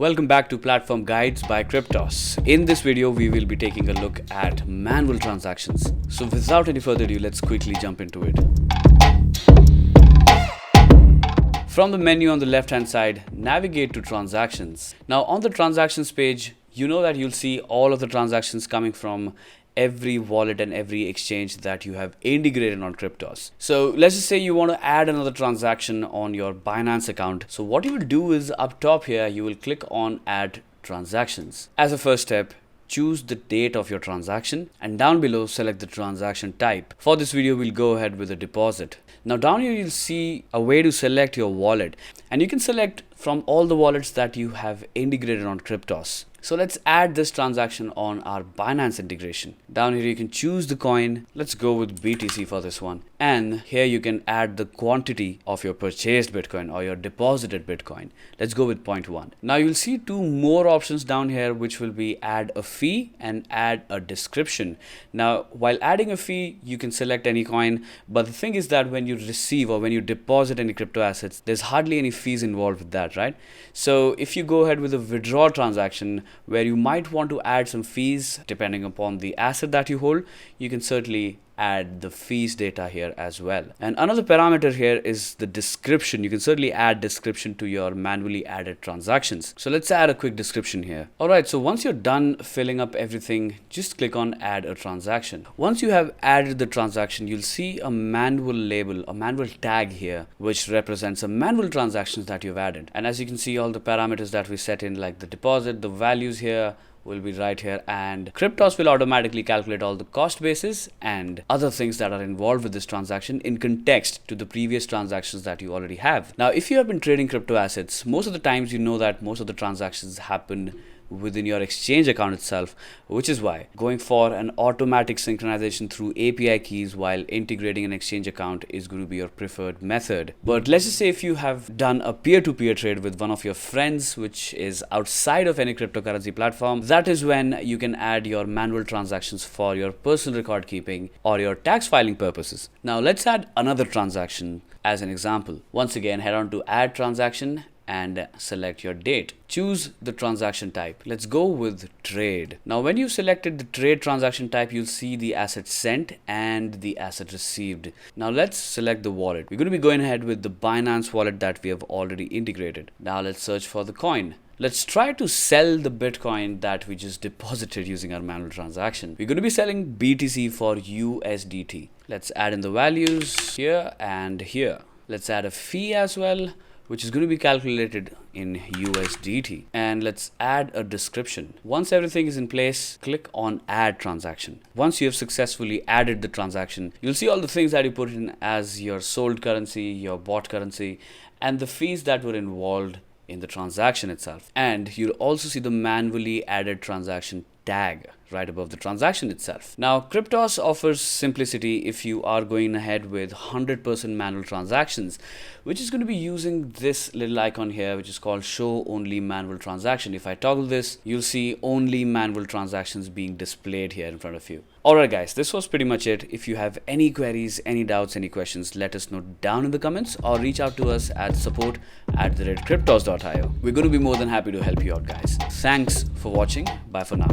Welcome back to Platform Guides by Kryptos. In this video, we will be taking a look at manual transactions. So without any further ado, let's quickly jump into it. From the menu on the left hand side, navigate to transactions. Now on the transactions page, you know that you'll see all of the transactions coming from every wallet and every exchange that you have integrated on Kryptos. So let's just say you want to add another transaction on your Binance account. So what you will do is up top here, you will click on add transactions. As a first step, choose the date of your transaction and down below select the transaction type. For this video, we'll go ahead with a deposit. Now down here you'll see a way to select your wallet, and you can select from all the wallets that you have integrated on Kryptos. So let's add this transaction on our Binance integration. Down here you can choose the coin. Let's go with BTC for this one. And here you can add the quantity of your purchased Bitcoin or your deposited Bitcoin. Let's go with 0.1. Now you'll see two more options down here, which will be add a fee and add a description. Now while adding a fee, you can select any coin, but the thing is that when you receive or when you deposit any crypto assets, there's hardly any fees involved with that, right? So if you go ahead with a withdraw transaction where you might want to add some fees depending upon the asset that you hold, you can certainly add the fees data here as well. And another parameter here is the description. You can certainly add description to your manually added transactions. So let's add a quick description here. Alright, so once you're done filling up everything, just click on add a transaction. Once you have added the transaction, you'll see a manual label, a manual tag here, which represents a manual transactions that you've added. And as you can see, all the parameters that we set in, like the deposit, the values here, will be right here, and Kryptos will automatically calculate all the cost basis and other things that are involved with this transaction in context to the previous transactions that you already have. Now, if you have been trading crypto assets, most of the times you know that most of the transactions happen within your exchange account itself, which is why going for an automatic synchronization through API keys while integrating an exchange account is going to be your preferred method. But let's just say if you have done a peer-to-peer trade with one of your friends, which is outside of any cryptocurrency platform, that is when you can add your manual transactions for your personal record keeping or your tax filing purposes. Now let's add another transaction as an example. Once again, head on to add transaction and select your date. Choose the transaction type. Let's go with trade. Now when you've selected the trade transaction type, you'll see the asset sent and the asset received. Now let's select the wallet. We're going to be going ahead with the Binance wallet that we have already integrated. Now let's search for the coin. Let's try to sell the Bitcoin that we just deposited using our manual transaction. We're going to be selling BTC for USDT. Let's add in the values here and here. Let's add a fee as well, which is going to be calculated in USDT. And let's add a description. Once everything is in place, click on add transaction. Once you have successfully added the transaction, you'll see all the things that you put in as your sold currency, your bought currency, and the fees that were involved in the transaction itself. And you'll also see the manually added transaction tag right above the transaction itself. Now, Kryptos offers simplicity if you are going ahead with 100% manual transactions, which is going to be using this little icon here, which is called show only manual transaction. If I toggle this, you'll see only manual transactions being displayed here in front of you. Alright guys, this was pretty much it. If you have any queries, any doubts, any questions, let us know down in the comments or reach out to us at support@kryptos.io. We're going to be more than happy to help you out, guys. Thanks for watching. Bye for now.